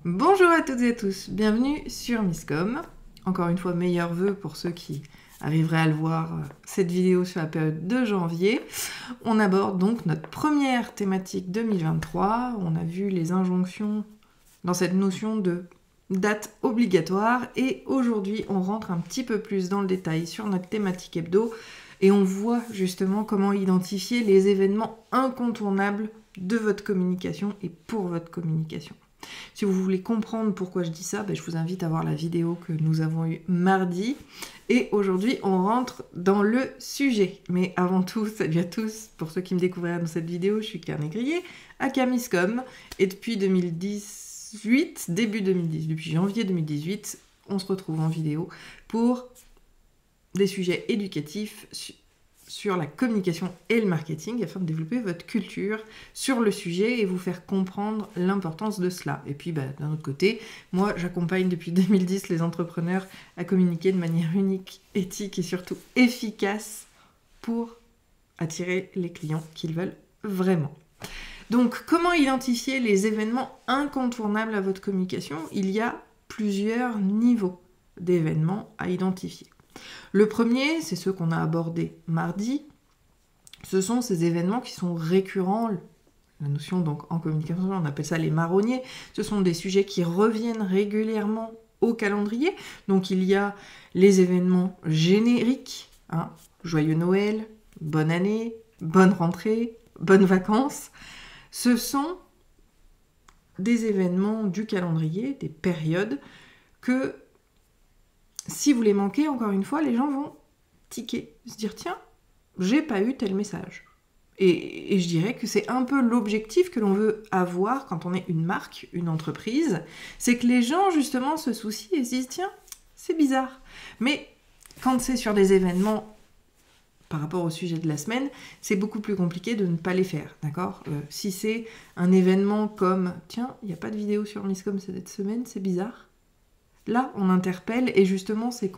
Bonjour à toutes et à tous, bienvenue sur Miscom. Encore une fois, meilleurs vœux pour ceux qui arriveraient à le voir, cette vidéo sur la période de janvier. On aborde donc notre première thématique 2023. On a vu les injonctions dans cette notion de date obligatoire. Et aujourd'hui, on rentre un petit peu plus dans le détail sur notre thématique hebdo. Et on voit justement comment identifier les événements incontournables de votre communication et pour votre communication. Si vous voulez comprendre pourquoi je dis ça, je vous invite à voir la vidéo que nous avons eue mardi. Et aujourd'hui, on rentre dans le sujet. Mais avant tout, salut à tous. Pour ceux qui me découvriraient dans cette vidéo, je suis Carnet Grillé, aka Miscom. Et depuis 2018, début 2010, depuis janvier 2018, on se retrouve en vidéo pour des sujets éducatifs sur la communication et le marketing afin de développer votre culture sur le sujet et vous faire comprendre l'importance de cela. Et puis d'un autre côté, moi j'accompagne depuis 2010 les entrepreneurs à communiquer de manière unique, éthique et surtout efficace pour attirer les clients qu'ils veulent vraiment. Donc comment identifier les événements incontournables à votre communication? Il y a plusieurs niveaux d'événements à identifier. Le premier, c'est ceux qu'on a abordés mardi. Ce sont ces événements qui sont récurrents. La notion, donc, en communication, on appelle ça les marronniers. Ce sont des sujets qui reviennent régulièrement au calendrier. Donc, il y a les événements génériques. Joyeux Noël, bonne année, bonne rentrée, bonnes vacances. Ce sont des événements du calendrier, des périodes que si vous les manquez, encore une fois, les gens vont tiquer, se dire « Tiens, j'ai pas eu tel message ». Et je dirais que c'est un peu l'objectif que l'on veut avoir quand on est une marque, une entreprise, c'est que les gens, justement, se soucient et se disent « Tiens, c'est bizarre ». Mais quand c'est sur des événements par rapport au sujet de la semaine, c'est beaucoup plus compliqué de ne pas les faire, d'accord ? Si c'est un événement comme « Tiens, il n'y a pas de vidéo sur Miscom cette semaine, c'est bizarre ». Là, on interpelle et justement, c'est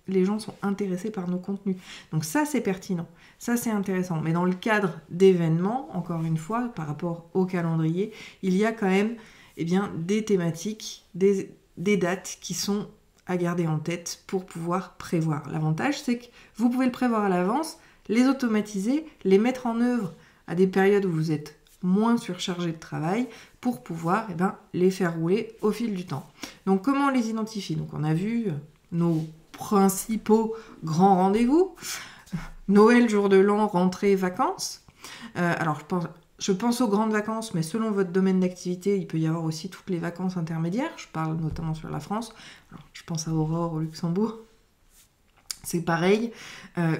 les gens sont intéressés par nos contenus. Donc ça, c'est pertinent, ça, c'est intéressant. Mais dans le cadre d'événements, encore une fois, par rapport au calendrier, il y a quand même des thématiques, des dates qui sont à garder en tête pour pouvoir prévoir. L'avantage, c'est que vous pouvez le prévoir à l'avance, les automatiser, les mettre en œuvre à des périodes où vous êtes moins surchargé de travail pour pouvoir les faire rouler au fil du temps. Donc comment on les identifie? Donc on a vu nos principaux grands rendez-vous, Noël, jour de l'an, rentrée, vacances. Alors je pense aux grandes vacances, mais selon votre domaine d'activité, il peut y avoir aussi toutes les vacances intermédiaires. Je parle notamment sur la France. Alors, je pense à Aurore au Luxembourg. C'est pareil,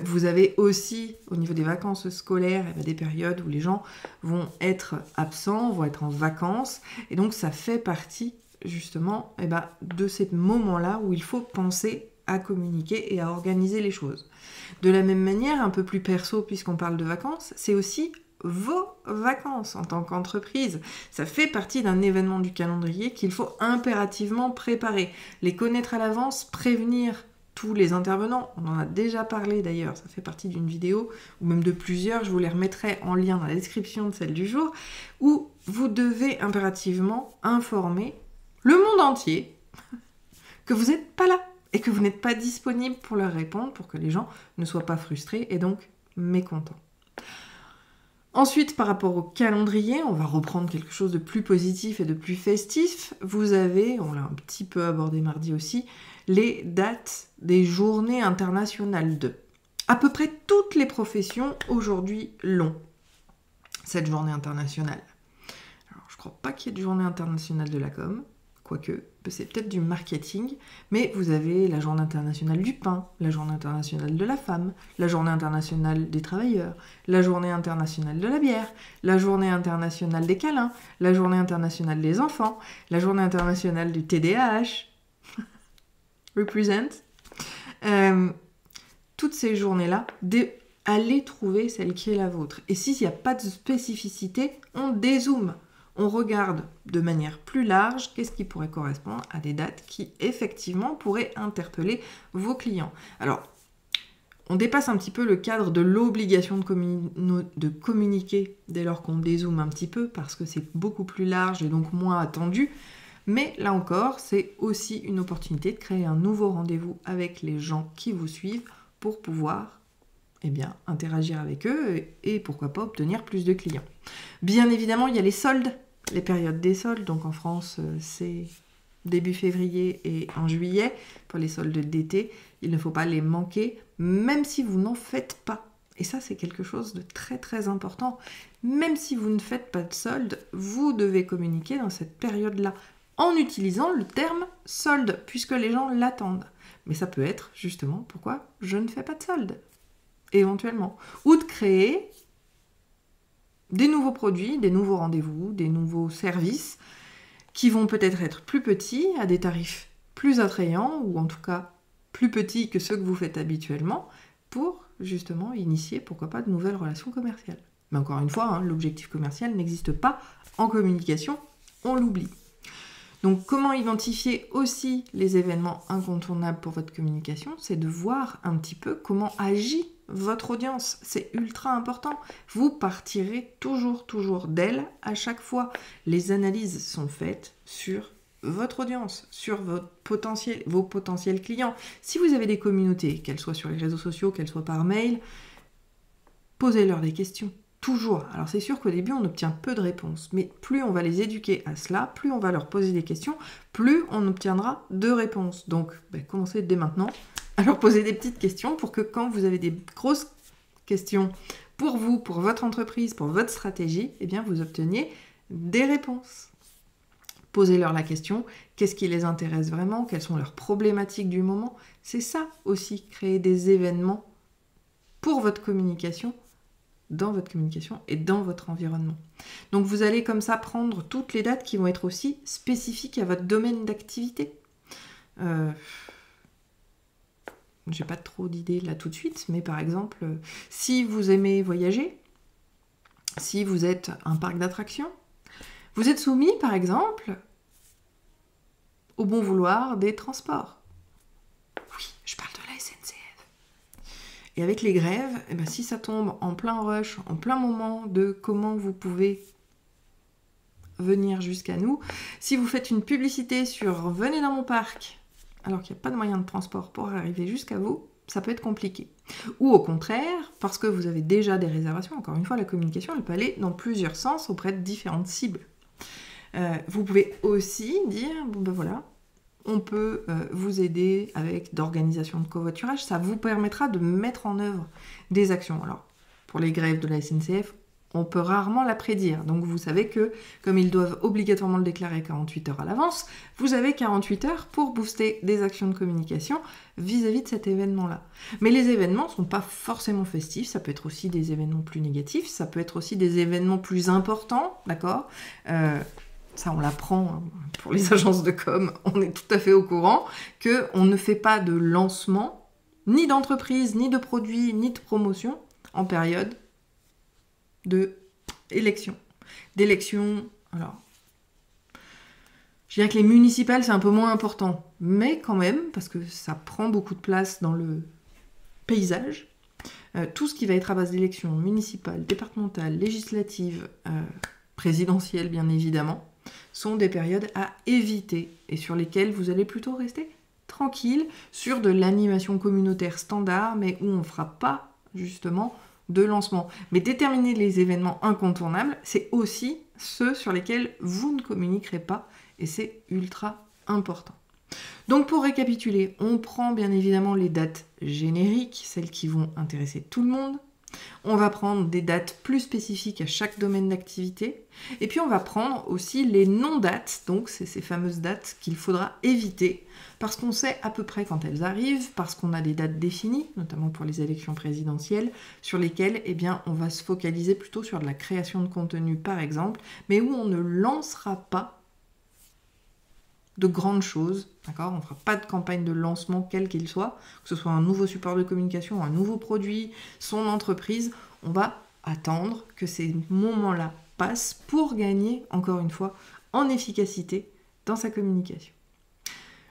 vous avez aussi, au niveau des vacances scolaires, des périodes où les gens vont être absents, vont être en vacances, et donc ça fait partie, justement, de ces moments-là où il faut penser à communiquer et à organiser les choses. De la même manière, un peu plus perso, puisqu'on parle de vacances, c'est aussi vos vacances en tant qu'entreprise. Ça fait partie d'un événement du calendrier qu'il faut impérativement préparer. Les connaître à l'avance, prévenir tous les intervenants, on en a déjà parlé d'ailleurs, ça fait partie d'une vidéo, ou même de plusieurs, je vous les remettrai en lien dans la description de celle du jour, où vous devez impérativement informer le monde entier que vous n'êtes pas là, et que vous n'êtes pas disponible pour leur répondre, pour que les gens ne soient pas frustrés, et donc mécontents. Ensuite, par rapport au calendrier, on va reprendre quelque chose de plus positif et de plus festif. Vous avez, on l'a un petit peu abordé mardi aussi, les dates des journées internationales de à peu près toutes les professions aujourd'hui l'ont, cette journée internationale. Alors, je ne crois pas qu'il y ait de journée internationale de la com, quoique, c'est peut-être du marketing, mais vous avez la journée internationale du pain, la journée internationale de la femme, la journée internationale des travailleurs, la journée internationale de la bière, la journée internationale des câlins, la journée internationale des enfants, la journée internationale du TDAH, represent. Toutes ces journées-là, allez trouver celle qui est la vôtre. Et s'il n'y a pas de spécificité, on dézoome. On regarde de manière plus large qu'est-ce qui pourrait correspondre à des dates qui, effectivement, pourraient interpeller vos clients. Alors, on dépasse un petit peu le cadre de l'obligation de communiquer dès lors qu'on dézoome un petit peu, parce que c'est beaucoup plus large et donc moins attendu. Mais là encore, c'est aussi une opportunité de créer un nouveau rendez-vous avec les gens qui vous suivent pour pouvoir interagir avec eux et pourquoi pas obtenir plus de clients. Bien évidemment, il y a les soldes, les périodes des soldes. Donc en France, c'est début février et en juillet pour les soldes d'été. Il ne faut pas les manquer, même si vous n'en faites pas. Et ça, c'est quelque chose de très très important. Même si vous ne faites pas de solde, vous devez communiquer dans cette période-là en utilisant le terme solde, puisque les gens l'attendent. Mais ça peut être justement pourquoi je ne fais pas de solde, éventuellement. Ou de créer des nouveaux produits, des nouveaux rendez-vous, des nouveaux services qui vont peut-être être plus petits, à des tarifs plus attrayants, ou en tout cas plus petits que ceux que vous faites habituellement, pour justement initier, pourquoi pas, de nouvelles relations commerciales. Mais encore une fois, l'objectif commercial n'existe pas en communication, on l'oublie. Donc comment identifier aussi les événements incontournables pour votre communication? C'est de voir un petit peu comment agit votre audience. C'est ultra important. Vous partirez toujours d'elle à chaque fois. Les analyses sont faites sur votre audience, sur vos potentiels clients. Si vous avez des communautés, qu'elles soient sur les réseaux sociaux, qu'elles soient par mail, posez-leur des questions. Toujours. Alors c'est sûr qu'au début on obtient peu de réponses, mais plus on va les éduquer à cela, plus on va leur poser des questions, plus on obtiendra de réponses. Donc commencez dès maintenant à leur poser des petites questions pour que quand vous avez des grosses questions pour vous, pour votre entreprise, pour votre stratégie, vous obteniez des réponses. Posez-leur la question, qu'est-ce qui les intéresse vraiment, quelles sont leurs problématiques du moment. C'est ça aussi, créer des événements pour votre communication, dans votre communication et dans votre environnement. Donc vous allez comme ça prendre toutes les dates qui vont être aussi spécifiques à votre domaine d'activité. J'ai pas trop d'idées là tout de suite, mais par exemple, si vous aimez voyager, si vous êtes un parc d'attractions, vous êtes soumis par exemple au bon vouloir des transports. Oui, je parle de la SNCF. Et avec les grèves, si ça tombe en plein rush, en plein moment de comment vous pouvez venir jusqu'à nous, si vous faites une publicité sur « Venez dans mon parc », alors qu'il n'y a pas de moyen de transport pour arriver jusqu'à vous, ça peut être compliqué. Ou au contraire, parce que vous avez déjà des réservations, encore une fois, la communication, elle peut aller dans plusieurs sens auprès de différentes cibles. Vous pouvez aussi dire, voilà, on peut vous aider avec d'organisation de covoiturage. Ça vous permettra de mettre en œuvre des actions. Alors, pour les grèves de la SNCF, on peut rarement la prédire. Donc, vous savez que, comme ils doivent obligatoirement le déclarer 48 heures à l'avance, vous avez 48 heures pour booster des actions de communication vis-à-vis de cet événement-là. Mais les événements ne sont pas forcément festifs. Ça peut être aussi des événements plus négatifs. Ça peut être aussi des événements plus importants, d'accord ? Ça, on l'apprend pour les agences de com, on est tout à fait au courant qu'on ne fait pas de lancement, ni d'entreprise, ni de produit, ni de promotion en période d'élection. Alors, je dirais que les municipales, c'est un peu moins important, mais quand même, parce que ça prend beaucoup de place dans le paysage, tout ce qui va être à base d'élections municipales, départementales, législatives, présidentielles, bien évidemment, sont des périodes à éviter et sur lesquelles vous allez plutôt rester tranquille sur de l'animation communautaire standard, mais où on ne fera pas justement de lancement. Mais déterminer les événements incontournables, c'est aussi ceux sur lesquels vous ne communiquerez pas et c'est ultra important. Donc pour récapituler, on prend bien évidemment les dates génériques, celles qui vont intéresser tout le monde. On va prendre des dates plus spécifiques à chaque domaine d'activité. Et puis on va prendre aussi les non-dates, donc c'est ces fameuses dates qu'il faudra éviter, parce qu'on sait à peu près quand elles arrivent, parce qu'on a des dates définies, notamment pour les élections présidentielles, sur lesquelles on va se focaliser plutôt sur de la création de contenu par exemple, mais où on ne lancera pas de grandes choses, d'accord ? On ne fera pas de campagne de lancement quel qu'il soit, que ce soit un nouveau support de communication, un nouveau produit, son entreprise. On va attendre que ces moments-là passent pour gagner, encore une fois, en efficacité dans sa communication.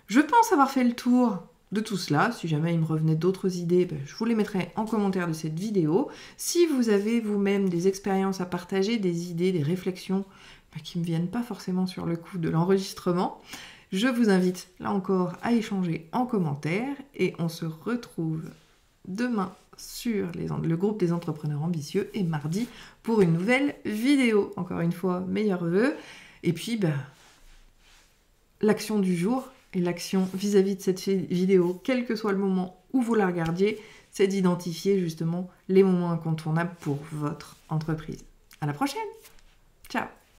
Je pense avoir fait le tour de tout cela. Si jamais il me revenait d'autres idées, je vous les mettrai en commentaire de cette vidéo. Si vous avez vous-même des expériences à partager, des idées, des réflexions, qui ne me viennent pas forcément sur le coup de l'enregistrement. Je vous invite là encore à échanger en commentaire et on se retrouve demain sur le groupe des entrepreneurs ambitieux et mardi pour une nouvelle vidéo. Encore une fois, meilleurs vœux. Et puis, l'action du jour et l'action vis-à-vis de cette vidéo, quel que soit le moment où vous la regardiez, c'est d'identifier justement les moments incontournables pour votre entreprise. À la prochaine. Ciao.